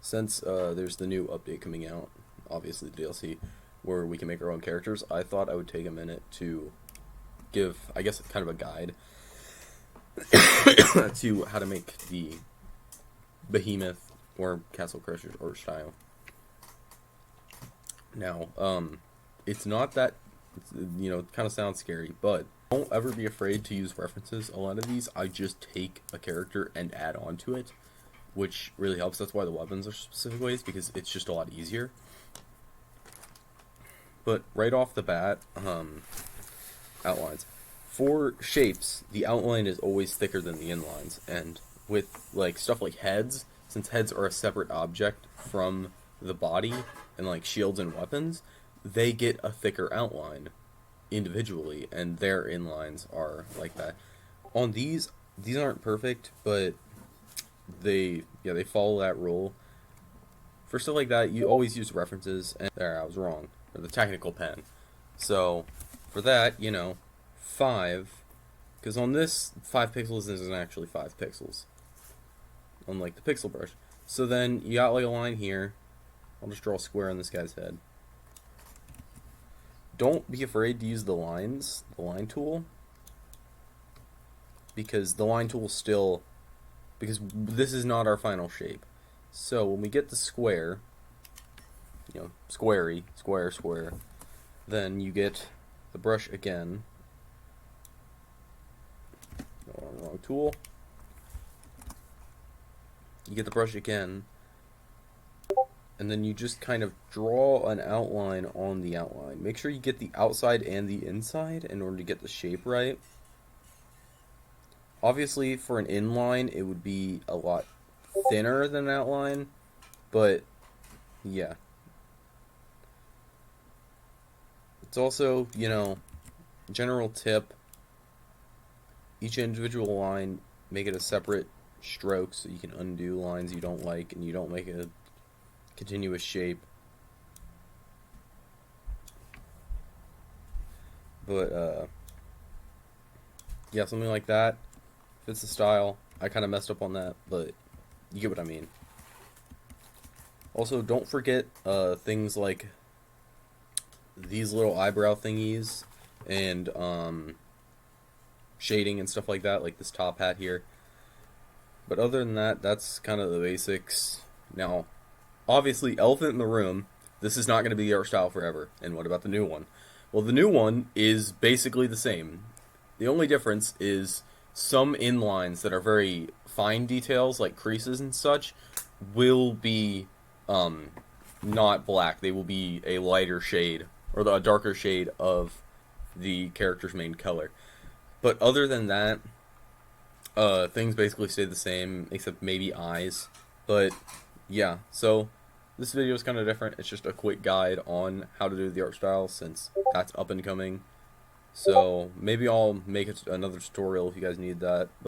since there's the new update coming out, obviously the DLC, where we can make our own characters, I thought I would take a minute to give, I guess, kind of a guide to how to make the Behemoth or Castle Crusher or style. Now, it's not that, it kind of sounds scary, but don't ever be afraid to use references. A lot of these, I just take a character and add on to it, which really helps. That's why the weapons are specific ways, because it's just a lot easier. But right off the bat, outlines. For shapes, the outline is always thicker than the inlines, and with like stuff like heads, since heads are a separate object from the body, and like shields and weapons, they get a thicker outline individually, and their inlines are like that. On these aren't perfect, but they follow that rule. For stuff like that, you always use references, and there, I was wrong. Or the technical pen. So, for that, 5, because on this, 5 pixels isn't actually 5 pixels, unlike the pixel brush. So then, you got like a line here. I'll just draw a square on this guy's head. Don't be afraid to use the line tool, because the line tool still, because this is not our final shape. So when we get the square, squarey, square, then you get the brush again. No, wrong tool. You get the brush again, and then you just kind of draw an outline on the outline. Make sure you get the outside and the inside in order to get the shape right. Obviously, for an inline, it would be a lot thinner than an outline, but yeah. It's also, general tip, each individual line, make it a separate stroke so you can undo lines you don't like and you don't make a continuous shape. But, yeah, something like that fits the style. I kind of messed up on that, but you get what I mean. Also, don't forget things like these little eyebrow thingies and shading and stuff like that, like this top hat here. But other than that, that's kind of the basics. Now, obviously, elephant in the room, this is not going to be the art style forever. And what about the new one? Well, the new one is basically the same. The only difference is some inlines that are very fine details, like creases and such, will be not black. They will be a lighter shade, or a darker shade of the character's main color. But other than that, things basically stay the same, except maybe eyes. But yeah, so this video is kind of different. It's just a quick guide on how to do the art style, since that's up and coming. So maybe I'll make another tutorial if you guys need that.